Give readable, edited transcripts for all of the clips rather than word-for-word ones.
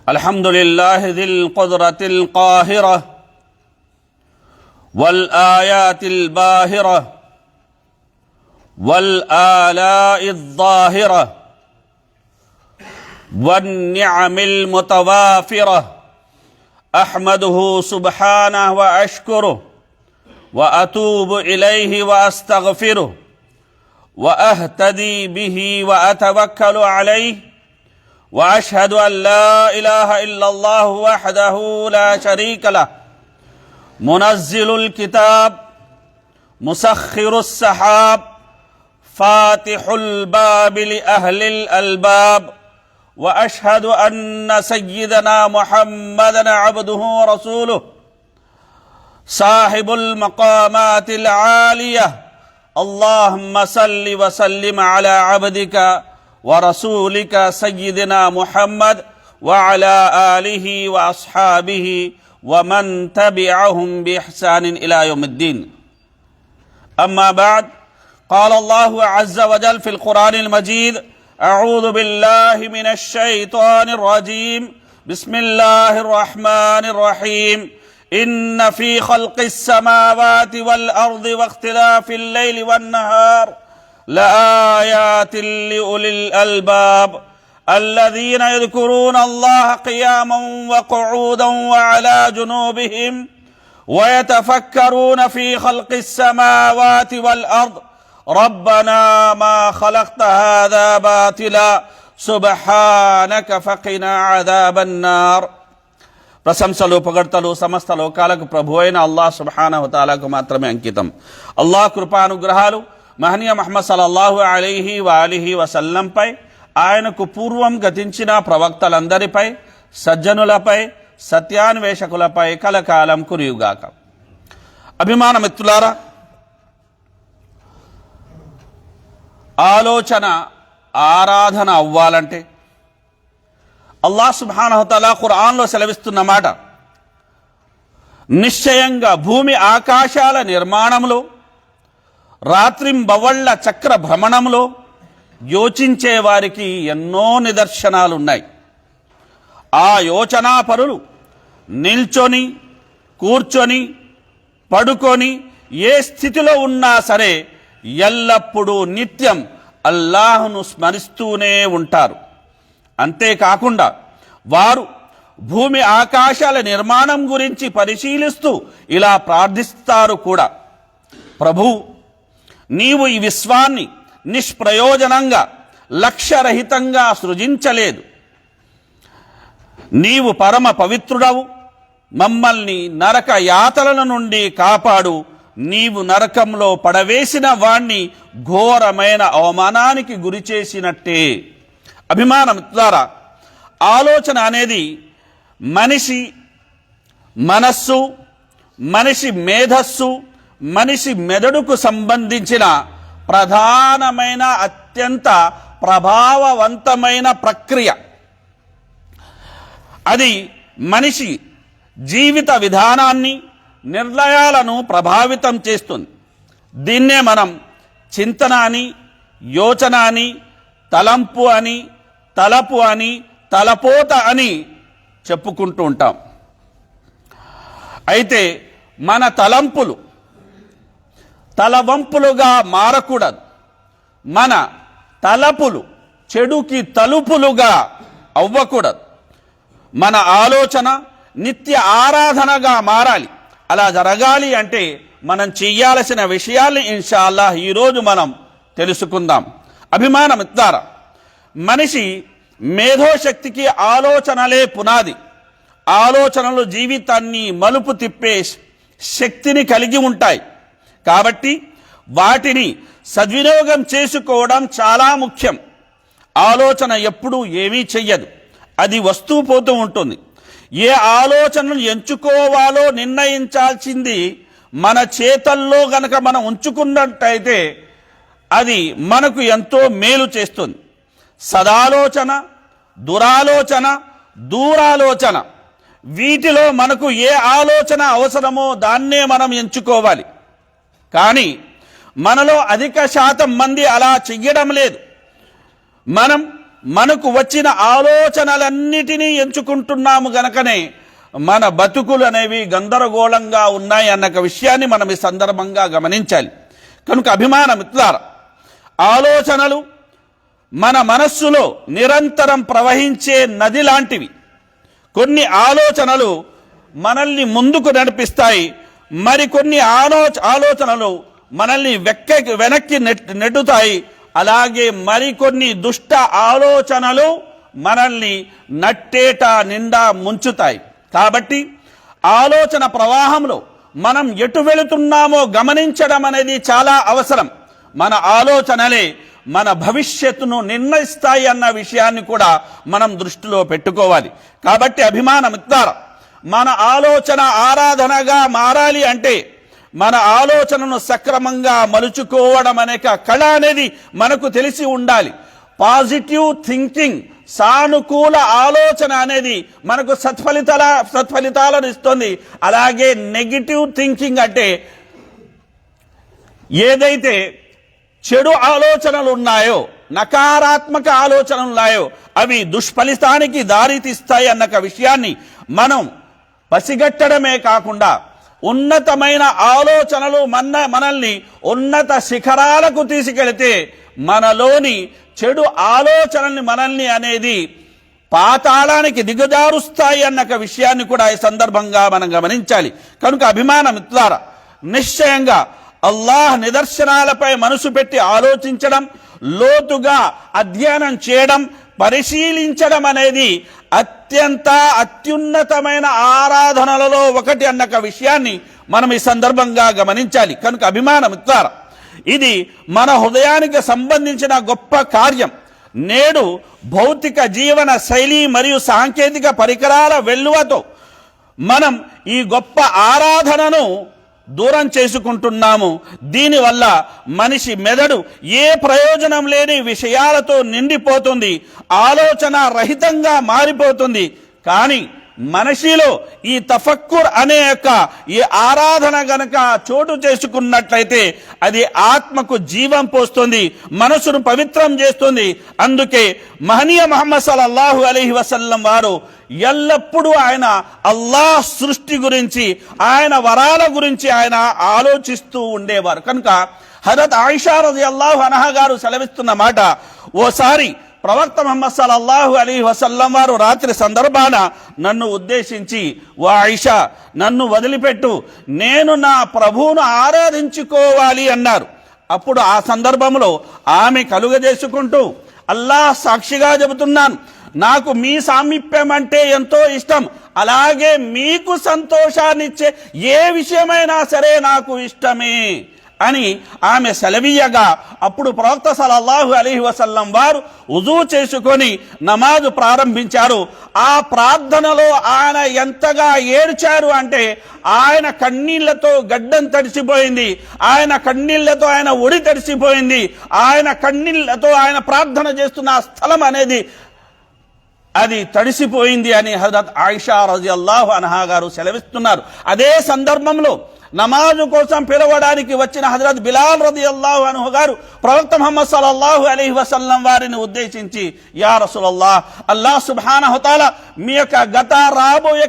الحمد لله ذي القدرة القاهرة والآيات الباهرة والآلاء الظاهرة والنعم المتوافرة أحمده سبحانه وأشكره وأتوب إليه وأستغفره وأهتدي به وأتوكل عليه وأشهد أن لا إله إلا الله وحده لا شريك له منزل الكتاب مسخر السحاب فاتح الباب لأهل الألباب وأشهد أن سيدنا محمدًا عبده ورسوله صاحب المقامات العالية اللهم صل وسلم على عبدك ورسولك سيدنا محمد وعلى آله وأصحابه ومن تبعهم بإحسان إلى يوم الدين أما بعد قال الله عز وجل في القرآن المجيد أعوذ بالله من الشيطان الرجيم بسم الله الرحمن الرحيم إن في خلق السماوات والأرض واختلاف الليل والنهار لآيات لأولي الألباب الذين يذكرون الله قياما وقعودا وعلى جنوبهم ويتفكرون في خلق السماوات والأرض ربنا ما خلقت هذا باطلا سبحانك فقنا عذاب النار ప్రశంసలు పొగడ్తలు సమస్త లోకాలకు ప్రభు అయిన అల్లాహ్ సుబ్హానహు తఆలాకు మాత్రమే అంకితం. అల్లాహ్ కృపానుగ్రహాలు మహనీయ ముహమ్మద్ సల్లల్లాహు అలైహి వఆలిహి వసల్లంపై, ఆయనకు పూర్వం గతించిన ప్రవక్తలందరిపై, సజ్జనులపై, సత్యాన్వేషకులపై కలకాలం కురియుగాక. అభిమాన మిత్రులారా, ఆలోచన ఆరాధన అవ్వాలంటే అల్లాహ్ సుబ్హానహు తఆలా ఖురాన్లో సెలవిస్తున్న మాట, నిశ్చయంగా భూమి ఆకాశాల నిర్మాణంలో, రాత్రింబవళ్ల చక్ర భ్రమణంలో యోచించే వారికి ఎన్నో నిదర్శనాలున్నాయి. ఆ యోచనాపరులు నిల్చొని, కూర్చొని, పడుకొని ఏ స్థితిలో ఉన్నా సరే ఎల్లప్పుడూ నిత్యం అల్లాహ్ను స్మరిస్తూనే ఉంటారు. అంతేకాకుండా వారు భూమి ఆకాశాల నిర్మాణం గురించి పరిశీలిస్తూ ఇలా ప్రార్థిస్తారు కూడా, ప్రభు, నీవు ఈ విశ్వాన్ని నిష్ప్రయోజనంగా లక్ష్యరహితంగా సృజించలేదు. నీవు పరమ పవిత్రుడవు, మమ్మల్ని నరక యాతనల నుండి కాపాడు. నీవు నరకంలో పడవేసిన వాణ్ణి ఘోరమైన అవమానానికి గురి చేసినట్టే. అభిమానం ద్వారా ఆలోచన అనేది మనిషి మనస్సు, మనిషి మేధస్సు, మనిషి మెదడుకు సంబంధించిన ప్రధానమైన అత్యంత ప్రభావవంతమైన ప్రక్రియ. అది మనిషి జీవిత విధానాన్ని, నిర్ణయాలను ప్రభావితం చేస్తుంది. దీన్నే మనం చింతన అని, యోచన అని, తలంపు అని, తలపు అని, తలపోత అని చెప్పుకుంటూ ఉంటాం. అయితే మన తలంపులు తలవంపులుగా మారకూడదు. మన తలపులు చెడుకి తలుపులుగా అవ్వకూడదు. మన ఆలోచన నిత్య ఆరాధనగా మారాలి. అలా జరగాలి అంటే మనం చెయ్యాల్సిన విషయాల్ని ఇన్షాల్లాహ్ ఈరోజు మనం తెలుసుకుందాం. అభిమాన మిత్రులారా, మనిషి మేధోశక్తికి ఆలోచనలే పునాది. ఆలోచనలు జీవితాన్ని మలుపు తిప్పే శక్తిని కలిగి ఉంటాయి. కాబట్టి వాటిని సద్వినియోగం చేసుకోవడం చాలా ముఖ్యం. ఆలోచన ఎప్పుడూ ఏమీ చెయ్యదు, అది వస్తూ పోతూ ఉంటుంది. ఏ ఆలోచనలు ఎంచుకోవాలో నిర్ణయించాల్సింది మన చేతల్లో గనక మనం ఉంచుకున్నట్టయితే అది మనకు ఎంతో మేలు చేస్తుంది. సదాలోచన, దురాలోచన, దూరాలోచన, వీటిలో మనకు ఏ ఆలోచన అవసరమో దాన్నే మనం ఎంచుకోవాలి. కానీ మనలో అధిక శాతం మంది అలా చెయ్యడం లేదు. మనకు వచ్చిన ఆలోచనలన్నిటినీ ఎంచుకుంటున్నాము గనకనే మన బతుకులు అనేవి గందరగోళంగా ఉన్నాయి అన్న విషయాన్ని మనం ఈ సందర్భంగా గమనించాలి. కనుక అభిమాన మిత్రులారా, ఆలోచనలు మన మనస్సులో నిరంతరం ప్రవహించే నది లాంటివి. కొన్ని ఆలోచనలు మనల్ని ముందుకు నడిపిస్తాయి, మరికొన్ని ఆలోచనలు మనల్ని వెనక్కి నెట్టుతాయి. అలాగే మరికొన్ని దుష్ట ఆలోచనలు మనల్ని నట్టేట నిండా ముంచుతాయి. కాబట్టి ఆలోచన ప్రవాహంలో మనం ఎటు వెళుతున్నామో గమనించడం అనేది చాలా అవసరం. మన ఆలోచనలే మన భవిష్యత్తును నిర్ణయిస్తాయి అన్న విషయాన్ని కూడా మనం దృష్టిలో పెట్టుకోవాలి. కాబట్టి అభిమాన మిత్రులారా, మన ఆలోచన ఆరాధనగా మారాలి అంటే మన ఆలోచనను సక్రమంగా మలుచుకోవడం అనే కళ అనేది మనకు తెలిసి ఉండాలి. పాజిటివ్ థింకింగ్, సానుకూల ఆలోచన అనేది మనకు సత్ఫలితాలను ఇస్తుంది. అలాగే నెగిటివ్ థింకింగ్ అంటే ఏదైతే చెడు ఆలోచనలు ఉన్నాయో, నకారాత్మక ఆలోచనలు ఉన్నాయో అవి దుష్ఫలితానికి దారితీస్తాయి అన్న విషయాన్ని మనం పసిగట్టడమే కాకుండా ఉన్నతమైన ఆలోచనలు మనల్ని ఉన్నత శిఖరాలకు తీసుకెళితే మనలోని చెడు ఆలోచనల్ని మనల్ని అనేది పాతాళానికి దిగజారుస్తాయి అన్న విషయాన్ని కూడా ఈ సందర్భంగా మనం గమనించాలి. కనుక అభిమాన మిత్రులారా, నిశ్చయంగా అల్లాహ్ నిదర్శనాలపై మనసు పెట్టి ఆలోచించడం, లోతుగా అధ్యయనం చేయడం, పరిశీలించడం అనేది అత్యున్నతమైన ఆరాధనలలో ఒకటి అన్న విషయాన్ని మనం ఈ సందర్భంగా గమనించాలి. కనుక అభిమాన మిత్రులారా, ఇది మన హృదయానికి సంబంధించిన గొప్ప కార్యం. నేడు భౌతిక జీవన శైలి మరియు సాంకేతిక పరికరాల వెల్లువతో మనం ఈ గొప్ప ఆరాధనను దూరం చేసుకుంటున్నాము. దీనివల్ల మనిషి మెదడు ఏ ప్రయోజనం లేని విషయాలతో నిండిపోతుంది, ఆలోచన రహితంగా మారిపోతుంది. కానీ మనిషిలో ఈ తఫక్కుర్ అనే ఈ ఆరాధన గనక చోటు చేసుకున్నట్లయితే అది ఆత్మకు జీవం పోస్తుంది, మనసును పవిత్రం చేస్తుంది. అందుకే మహనీయ ముహమ్మద్ సల్లల్లాహు అలైహి వసల్లం వారు ఎల్లప్పుడూ ఆయన అల్లాహ్ సృష్టి గురించి, ఆయన వరాల గురించి ఆయన ఆలోచిస్తూ ఉండేవారు. కనుక హజరత్ ఆయిషా రజియల్లాహు అన్హా గారు సెలవిస్తున్న మాట, ఓసారి ప్రవక్త ముహమ్మద్ సల్లల్లాహు అలైహి వసల్లం వారు రాత్రి సందర్భాన నన్ను ఉద్దేశించి, ఓ ఆయిషా, నన్ను వదిలిపెట్టు, నేను నా ప్రభువును ఆరాధించుకోవాలి అన్నారు. అప్పుడు ఆ సందర్భంలో ఆమె కలుగజేసుకుంటూ, అల్లాహ్ సాక్షిగా చెబుతున్నాను, నాకు మీ సామీప్యం అంటే ఎంతో ఇష్టం, అలాగే మీకు సంతోషాన్నిచ్చే ఏ విషయమైనా సరే నాకు ఇష్టమే అని ఆమె సెలవీయగా, అప్పుడు ప్రవక్త సల్లల్లాహు అలైహి వసల్లం వారు వుజూ చేసుకొని నమాజు ప్రారంభించారు. ఆ ప్రార్థనలో ఆయన ఎంతగా ఏడ్చారు అంటే ఆయన కన్నీళ్లతో గడ్డం తడిసిపోయింది, ఆయన కన్నీళ్లతో ఆయన ఒడి తడిసిపోయింది, ఆయన కన్నీళ్లతో ఆయన ప్రార్థన చేస్తున్న ఆ స్థలం అనేది అది తడిసిపోయింది అని హజరత్ ఆయిషా రజియల్లాహు అన్హా గారు సెలవిస్తున్నారు. అదే సందర్భంలో నమాజు కోసం పిలవడానికి వచ్చిన హజరత్ బిలాల్ రజియల్లాహు అన్హు గారు ప్రవక్త ముహమ్మద్ సల్లల్లాహు అలైహి వసల్లం వారిని ఉద్దేశించి, యా రసూలల్లాహ్, అల్లాహ్ సుబ్హానహు తఆలా మీ యొక్క గత రాబోయే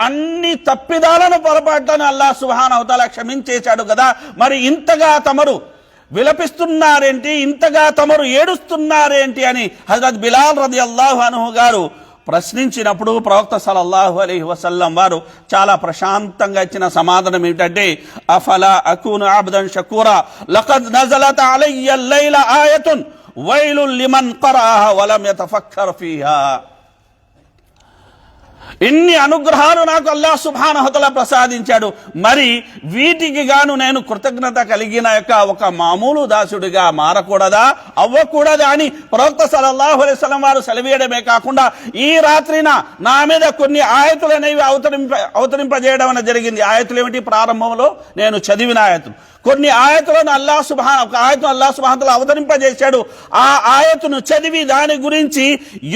అన్ని తప్పిదాలను పొరపాట్లను అల్లాహ్ సుబ్హానహు తఆలా క్షమించేశాడు కదా, మరి ఇంతగా తమరు విలపిస్తున్నారేంటి, ఇంతగా తమరు ఏడుస్తున్నారేంటి అని హజరత్ బిలాల్ రజియల్లాహు అన్హు గారు ప్రశ్నించినప్పుడు ప్రవక్త సల్లల్లాహు అలైహి వసల్లం వారు చాలా ప్రశాంతంగా ఇచ్చిన సమాధానం ఏమిటంటే, అఫలా అకూను అబ్దన్ షకూరా లఖద్ నజలత అలయ్య లైల ఆయతున్ వైలుల్ లిమన్ ఖరాహా వలం యతఫక్కర్ ఫీహా. ఇన్ని అనుగ్రహాలు నాకు అల్లాహ్ సుబ్హానహు తఆలా ప్రసాదించాడు, మరి వీటికి గాను నేను కృతజ్ఞత కలిగిన ఒక మామూలు దాసుడిగా మారకూడదా, అవ్వకూడదా అని ప్రవక్త సల్లల్లాహు అలైహి వసల్లం వారు సెలవీయడమే కాకుండా ఈ రాత్రిన నా మీద కొన్ని ఆయతులు అనేవి అవతరింపజేయడం అనేది జరిగింది. ఆయతులు ఏమిటి? ప్రారంభంలో నేను చదివిన ఆయతులు. కొన్ని ఆయతులను అల్లాహ్ సుబ్హానహు అవతరింపజేశాడు. ఆ ఆయతును చదివి దాని గురించి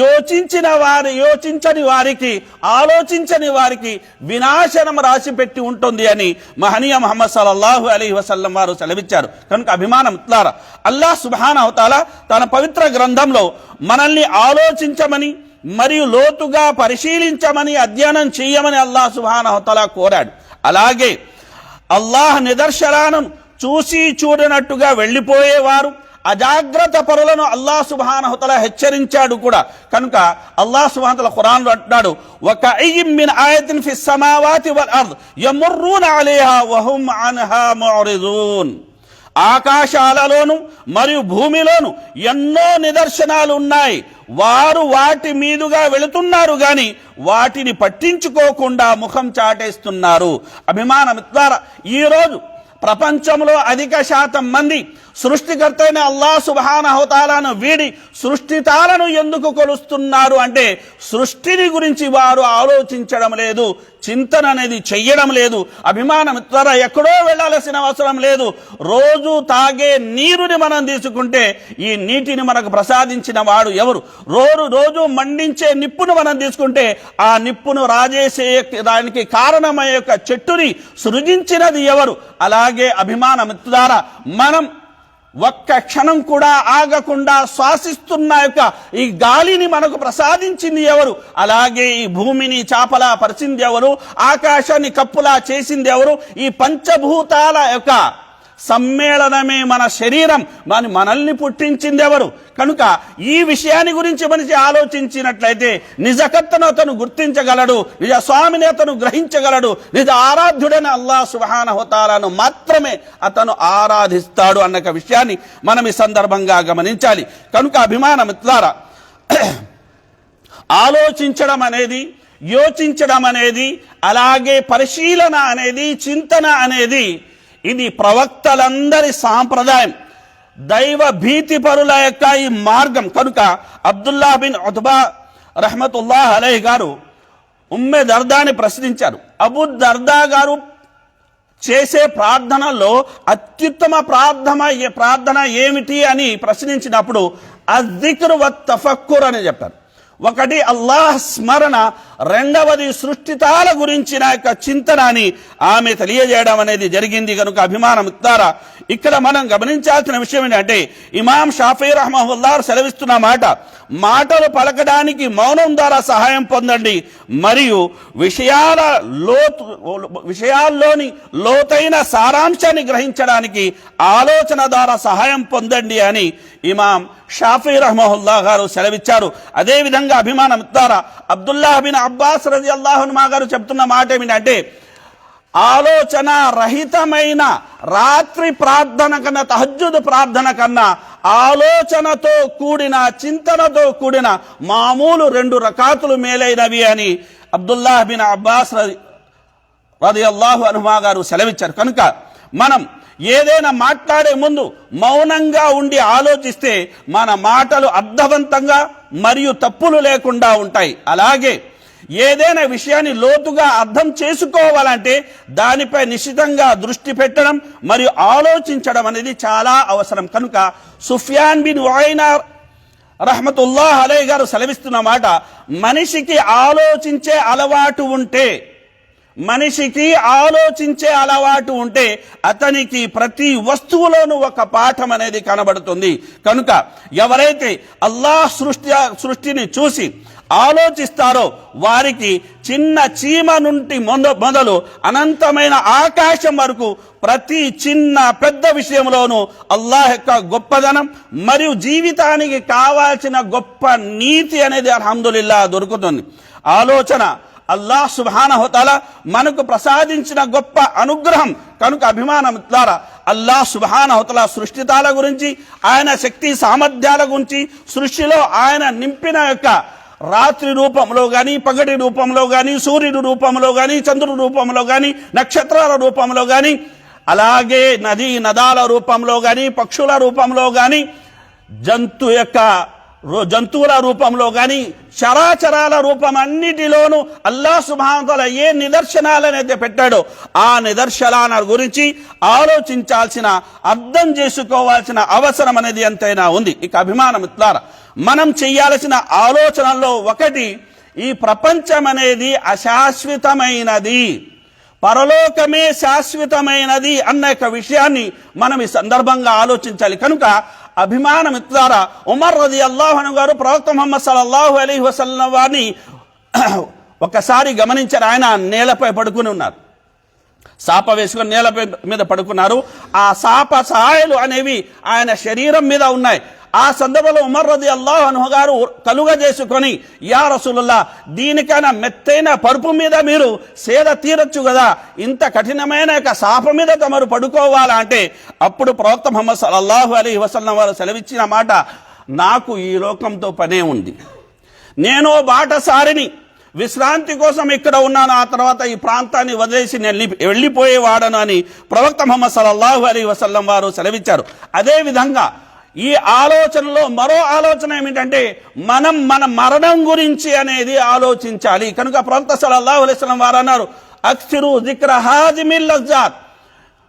యోచించని వారికి, ఆలోచించని వారికి వినాశనం రాసి పెట్టి ఉంటుంది అని మహనీయ ముహమ్మద్ సల్లల్లాహు అలైహి వసల్లం వారు సెలవిచ్చారు. కనుక అభిమానం మిత్రులారా, అల్లాహ్ సుబ్హానహు తఆలా తన పవిత్ర గ్రంథంలో మనల్ని ఆలోచించమని మరియు లోతుగా పరిశీలించమని, అధ్యయనం చేయమని అల్లాహ్ సుబ్హానహు తఆలా కోరాడు. అలాగే అల్లాహ్ నిదర్శనాలను చూసి చూడనట్టుగా వెళ్ళిపోయేవారు, అజాగ్రత్త పరులను అల్లాహ్ సుబ్హానహు తఆలా హెచ్చరించాడు కూడా. కనుక అల్లాహ్ సుబ్హానహు తఆలా ఖురాన్లో అంటున్నాడు, వకఅయ్యిం మిన్ ఆయతిన్ ఫిస్ సమావాతి వల్ అర్ద్ యముర్రూన అలైహా వహుం అన్హా ముఅరిదూన్. ఆకాశాలలోను మరియు భూమిలోను ఎన్నో నిదర్శనాలు ఉన్నాయి, వారు వాటి మీదుగా వెళుతున్నారు గాని వాటిని పట్టించుకోకుండా ముఖం చాటేస్తున్నారు. అభిమానం ద్వారా ఈరోజు ప్రపంచంలో అధిక శాతం మంది సృష్టికర్త అయిన అల్లాహ్ సుబ్హానహు తఆలాను వీడి సృష్టితాలను ఎందుకు కొలుస్తున్నారు అంటే సృష్టిని గురించి వారు ఆలోచించడం లేదు, చింతన అనేది చెయ్యడం లేదు. అభిమానం ద్వారా ఎక్కడో వెళ్లాల్సిన అవసరం లేదు. రోజు తాగే నీరుని మనం తీసుకుంటే ఈ నీటిని మనకు ప్రసాదించిన వాడు ఎవరు? రోజు మండించే నిప్పును మనం తీసుకుంటే ఆ నిప్పును రాజేసే దానికి కారణమయ్యే యొక్క చెట్టుని సృజించినది ఎవరు? అలాగే అభిమానం ద్వారా మనం ఒక్క క్షణం కూడా ఆగకుండా శ్వాసిస్తున్న యొక్క ఈ గాలిని మనకు ప్రసాదించింది ఎవరు? అలాగే ఈ భూమిని చాపలా పరిచింది ఎవరు? ఆకాశాన్ని కప్పులా చేసింది ఎవరు? ఈ పంచభూతాల యొక్క సమ్మేళనమే మన శరీరం, మనల్ని పుట్టించింది ఎవరు? కనుక ఈ విషయాన్ని గురించి మనిషి ఆలోచించినట్లయితే నిజకర్తను అతను గుర్తించగలడు, నిజ స్వామిని అతను గ్రహించగలడు, నిజ ఆరాధ్యుడైన అల్లాహ్ సుబ్హానహు తఆలాను మాత్రమే అతను ఆరాధిస్తాడు అన్న విషయాన్ని మనం ఈ సందర్భంగా గమనించాలి. కనుక అభిమాన మిత్రులారా, ఆలోచించడం అనేది, యోచించడం అనేది, అలాగే పరిశీలన అనేది, చింతన అనేది ఇది ప్రవక్తలందరి సాంప్రదాయం, దైవ భీతి పరుల యొక్క ఈ మార్గం. కనుక అబ్దుల్లా బిన్ ఉత్బా రహ్మతుల్లాహ్ అలైహి గారు ఉమ్మె దర్దాని ప్రశ్నించారు. అబూ దర్దా గారు చేసే ప్రార్థనలో అత్యుత్తమ ప్రార్థన ఏమిటి అని ప్రశ్నించినప్పుడు అజ్జిక్రు వత్ తఫక్కుర్ అని చెప్పారు. ఒకటి అల్లాహ్ స్మరణ, రెండవది సృష్టితాల గురించిన యొక్క చింతన అని ఆమె తెలియజేయడం అనేది జరిగింది. కనుక అభిమానం ఇస్తారా, ఇక్కడ మనం గమనించాల్సిన విషయం ఏంటంటే ఇమాం షాఫీ రహ్మహుల్లాహ్ సెలవిస్తున్న మాటలు పలకడానికి మౌనం ద్వారా సహాయం పొందండి, మరియు విషయాల్లోని లోతైన సారాంశాన్ని గ్రహించడానికి ఆలోచన ద్వారా సహాయం పొందండి అని ఇమాం షాఫీ రహ్మహుల్లాహ్ గారు సెలవిచ్చారు. అదేవిధంగా అభిమానం ద్వారా అబ్దుల్లాహ్ బిన్ అబ్బాస్ రజియల్లాహు అన్హు గారు చెప్తున్న మాట ఏమిటంటే ఆలోచన రహితమైన రాత్రి ప్రార్థన కన్నా, తహజ్జుద్ ప్రార్థన కన్నా ఆలోచనతో కూడిన, చింతనతో కూడిన మామూలు 2 రకాతులు మేలైనవి అని అబ్దుల్లాహ్ బిన్ అబ్బాస్ రజియల్లాహు అన్హు గారు సెలవిచ్చారు. కనుక మనం ఏదైనా మాట్లాడే ముందు మౌనంగా ఉండి ఆలోచిస్తే మన మాటలు అర్థవంతంగా మరియు తప్పులు లేకుండా ఉంటాయి. అలాగే ఏదైనా విషయాన్ని లోతుగా అర్థం చేసుకోవాలంటే దానిపై నిశ్చితంగా దృష్టి పెట్టడం మరియు ఆలోచించడం అనేది చాలా అవసరం. కనుక సుఫ్యాన్ బిన్ ఉయైనా రహ్మతుల్లాహ్ అలైహి గారు సెలవిస్తున్న మాట, మనిషికి ఆలోచించే అలవాటు ఉంటే అతనికి ప్రతి వస్తువులోనూ ఒక పాఠం అనేది కనబడుతుంది. కనుక ఎవరైతే అల్లాహ్ సృష్టిని చూసి ఆలోచిస్తారో వారికి చిన్న చీమ నుండి మొదలు అనంతమైన ఆకాశం వరకు ప్రతి చిన్న పెద్ద విషయంలోనూ అల్లాహ్ యొక్క గొప్పదనం మరియు జీవితానికి కావాల్సిన గొప్ప నీతి అనేది అల్హమ్దులిల్లాహ్ దొరుకుతుంది. ఆలోచన అల్లాహ్ సుబ్హానహు తఆలా మనకు ప్రసాదించిన గొప్ప అనుగ్రహం. కనుక అభిమానం ద్వారా అల్లాహ్ సుబ్హానహు తఆలా సృష్టితాల గురించి, ఆయన శక్తి సామర్థ్యాల గురించి, సృష్టిలో ఆయన నింపిన యొక్క రాత్రి రూపంలో కానీ, పగటి రూపంలో కానీ, సూర్యుడి రూపంలో కానీ, చంద్రుడి రూపంలో కానీ, నక్షత్రాల రూపంలో కానీ, అలాగే నదీ నదాల రూపంలో కానీ, పక్షుల రూపంలో కానీ, జంతు యొక్క జంతువుల రూపంలో కానీ చరాచరాల రూపం అన్నిటిలోనూ అల్లాహ్ సుబ్హానహు వ తఆలా ఏ నిదర్శనాలనైతే పెట్టాడో ఆ నిదర్శనాల గురించి ఆలోచించాల్సిన, అర్థం చేసుకోవాల్సిన అవసరం అనేది ఎంతైనా ఉంది. ఇక అభిమానం మిత్రులారా, మనం చేయాల్సిన ఆలోచనల్లో ఒకటి, ఈ ప్రపంచం అనేది అశాశ్వతమైనది, పరలోకమే శాశ్వతమైనది అన్న యొక్క విషయాన్ని మనం ఈ సందర్భంగా ఆలోచించాలి. కనుక అభిమాన మిత్రులారా, ఉమర్ రలియల్లాహు అన్హు గారు ప్రవక్త ముహమ్మద్ సల్లల్లాహు అలైహి వసల్లం వారిని ఒకసారి గమనించారు. ఆయన నేలపై పడుకుని ఉన్నారు, సాప వేసుకొని నేలపై మీద పడుకున్నారు. ఆ సాప సాయలు అనేవి ఆయన శరీరం మీద ఉన్నాయి. ఆ సందర్భంలో ఉమర్ రలియల్లాహు అన్హు గారు కలుగజేసుకొని, యా రసూలుల్లాహ్, దీనికైనా మెత్తైన పరుపు మీద మీరు సేద తీరొచ్చు కదా, ఇంత కఠినమైన సాప మీద తమరు పడుకోవాలా అంటే, అప్పుడు ప్రవక్త ముహమ్మద్ సల్లల్లాహు అలైహి వసల్లం వారు సెలవిచ్చిన మాట, నాకు ఈ లోకంతో పనే ఉంది, నేను బాటసారిని, విశ్రాంతి కోసం ఇక్కడ ఉన్నాను, ఆ తర్వాత ఈ ప్రాంతాన్ని వదిలేసి నేను వెళ్ళిపోయేవాడను అని ప్రవక్త ముహమ్మద్ సల్లల్లాహు అలైహి వసల్లం వారు సెలవిచ్చారు. అదేవిధంగా ఈ ఆలోచనలో మరో ఆలోచన ఏమిటంటే, మనం మన మరణం గురించి అనేది ఆలోచించాలి. కనుక ప్రవక్త సల్లల్లాహు అలైహి వసల్లం వారు అన్నారు, అక్సిరు జిక్ర హాజిమిల్ లజ్జాత్,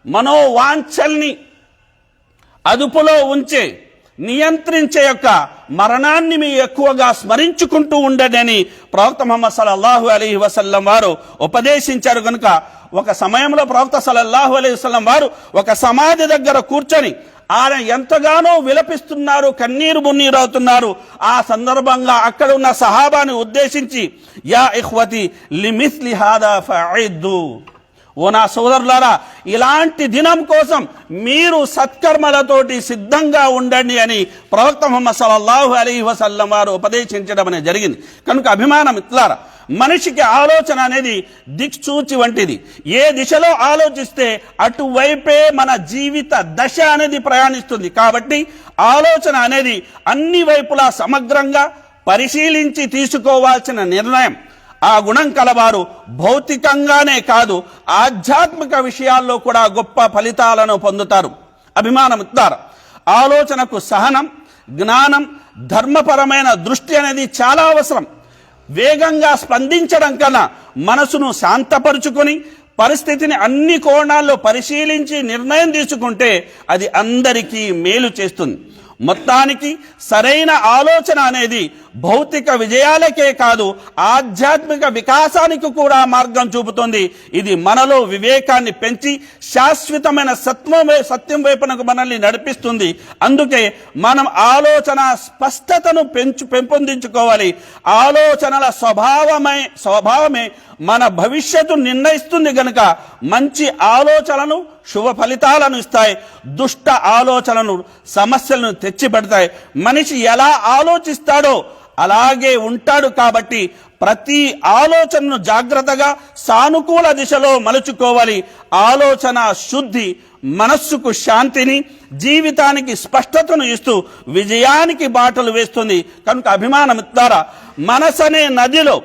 మనోవాంఛల్ని అదుపులో ఉంచే, నియంత్రించే యొక్క మరణాన్ని మీ ఎక్కువగా స్మరించుకుంటూ ఉండండి అని ప్రవక్త ముహమ్మద్ సల్లల్లాహు అలైహి వసల్లం వారు ఉపదేశించారు. కనుక ఒక సమయంలో ప్రవక్త సల్లల్లాహు అలైహి వసల్లం వారు ఒక సమాధి దగ్గర కూర్చొని ఆయన ఎంతగానో విలపిస్తున్నారు, కన్నీరు మున్నీరు అవుతున్నారు. ఆ సందర్భంగా అక్కడ ఉన్న సహాబాని ఉద్దేశించి, యా ఇఖ్వతి లిమిస్లి హాదా ఫఅఇద్దు, ఓ నా సోదరులారా, ఇలాంటి దినం కోసం మీరు సత్కర్మలతోటి సిద్ధంగా ఉండండి అని ప్రవక్త ముహమ్మద్ సల్లల్లాహు అలైహి వసల్లం వారు ఉపదేశించడం అనేది జరిగింది. కనుక అభిమానం మిత్రులారా, మనిషికి ఆలోచన అనేది దిక్సూచి వంటిది. ఏ దిశలో ఆలోచిస్తే అటువైపే మన జీవిత దశ అనేది ప్రయాణిస్తుంది. కాబట్టి ఆలోచన అనేది అన్ని వైపులా సమగ్రంగా పరిశీలించి తీసుకోవాల్సిన నిర్ణయం. ఆ గుణం కలవారు భౌతికంగానే కాదు, ఆధ్యాత్మిక విషయాల్లో కూడా గొప్ప ఫలితాలను పొందుతారు. అభిమానం మిత్రులారా, ఆలోచనకు సహనం, జ్ఞానం, ధర్మపరమైన దృష్టి అనేది చాలా అవసరం. వేగంగా స్పందించడం కన్నా మనసును శాంతపరుచుకొని పరిస్థితిని అన్ని కోణాల్లో పరిశీలించి నిర్ణయం తీసుకుంటే అది అందరికీ మేలు చేస్తుంది. మొత్తానికి సరైన ఆలోచన అనేది భౌతిక విజయాలకే కాదు, ఆధ్యాత్మిక వికాసానికి కూడా మార్గం చూపుతుంది. ఇది మనలో వివేకాన్ని పెంచి శాశ్వతమైన సత్యం వైపునకు మనల్ని నడిపిస్తుంది. అందుకే మనం ఆలోచన స్పష్టతను పెంపొందించుకోవాలి. ఆలోచనల స్వభావమే మన భవిష్యత్తు నిర్ణయిస్తుంది. గనుక మంచి ఆలోచనలు శుభ ఫలితాలను ఇస్తాయి, దుష్ట ఆలోచనలు సమస్యలను తెచ్చిపెడతాయి. మనిషి ఎలా ఆలోచిస్తాడో అలాగే ఉంటాడు. కాబట్టి ప్రతి ఆలోచనను జాగ్రత్తగా సానుకూల దిశలో మలుచుకోవాలి. ఆలోచన శుద్ధి మనస్సుకు శాంతిని, జీవితానికి స్పష్టతను ఇస్తూ విజయానికి బాటలు వేస్తుంది. కనుక అభిమాన మిత్రులారా, మనసనే నదిలో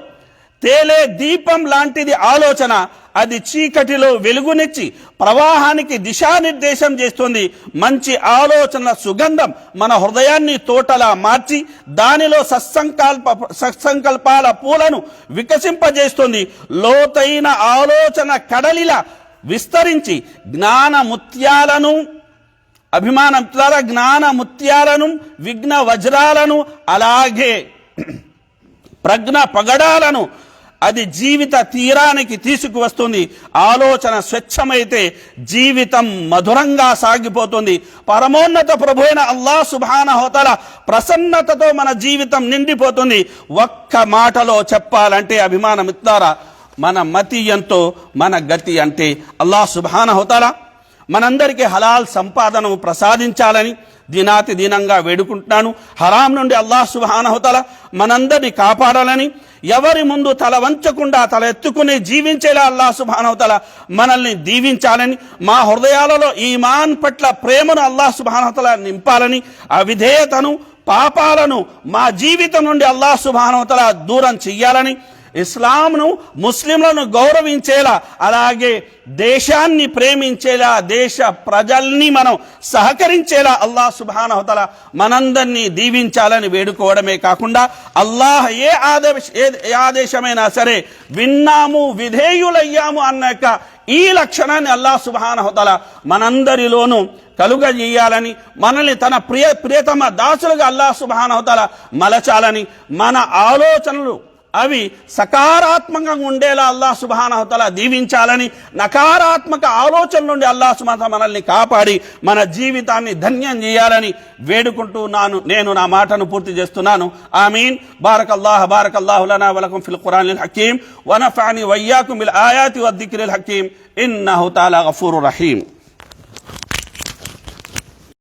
తేలే దీపం లాంటిది ఆలోచన. అది చీకటిలో వెలుగునిచ్చి ప్రవాహానికి దిశానిర్దేశం చేస్తుంది. మంచి ఆలోచనల సుగంధం మన హృదయాన్ని తోటలా మార్చి దానిలో సత్సంకల్పాల పూలను వికసింపజేస్తుంది. లోతైన ఆలోచన కడలిలా విస్తరించి జ్ఞాన ముత్యాలను, జ్ఞాన ముత్యాలను, విఘ్న వజ్రాలను, అలాగే ప్రజ్ఞ పగడాలను అది జీవిత తీరానికి తీసుకువస్తుంది. ఆలోచన స్వచ్ఛమైతే జీవితం మధురంగా సాగిపోతుంది. పరమోన్నత ప్రభు అయిన అల్లాహ్ సుబ్హానహు వ తఆలా ప్రసన్నతతో మన జీవితం నిండిపోతుంది. ఒక్క మాటలో చెప్పాలంటే అభిమాన మిత్రులారా, మన మతి ఎంతో మన గతి అంటే. అల్లాహ్ సుబ్హానహు వ తఆలా మనందరికీ హలాల్ సంపాదనను ప్రసాదించాలని దినాతి దినంగా వేడుకుంటున్నాను. హరాం నుండి అల్లాహ్ సుబ్హానహు వ తఆలా మనందరినీ కాపాడాలని, ఎవరి ముందు తల వంచకుండా తల ఎత్తుకుని జీవించేలా అల్లాహ్ సుబ్హానహు వ తఆలా మనల్ని దీవించాలని, మా హృదయాలలో ఈమాన్ పట్ల ప్రేమను అల్లాహ్ సుబ్హానహు వ తఆలా నింపాలని, అవిధేయతను, పాపాలను మా జీవితం నుండి అల్లాహ్ సుబ్హానహు వ తఆలా దూరం చెయ్యాలని, ఇస్లాంను, ముస్లింలను గౌరవించేలా, అలాగే దేశాన్ని ప్రేమించేలా, దేశ ప్రజల్ని మనం సహకరించేలా అల్లాహ్ సుబ్హానహు వ తఆలా మనందరినీ దీవించాలని వేడుకోవడమే కాకుండా అల్లాహ్ ఏ ఆదేశమైనా సరే విన్నాము, విధేయులయ్యాము అన్నాక ఈ లక్షణాన్ని అల్లాహ్ సుబ్హానహు వ తఆలా మనందరిలోనూ కలుగజేయాలని, మనల్ని తన ప్రియతమ దాసులుగా అల్లాహ్ సుబ్హానహు వ తఆలా మలచాలని, మన ఆలోచనలు అవి సకారాత్మకంగా ఉండేలా అల్లాహ్ సుబ్హానహు వ తఆలా దీవించాలని, నకారాత్మక ఆలోచనల నుండి అల్లాహ్ సుబ్హానహు వ తఆలా మనల్ని కాపాడి మన జీవితాన్ని ధన్యం చేయాలని వేడుకుంటూ నేను నా మాటను పూర్తి చేస్తున్నాను. ఆమీన్. బారకల్లాహు లనా వ లకుం ఫిల్ ఖురానిల్ హకీమ్ వ నఫఅని వ ఇయ్యాకుం బిల్ ఆయాతి వద్ దిక్రిల్ హకీమ్ ఇన్నహు తఆలా గఫూరుర్ రహీమ్.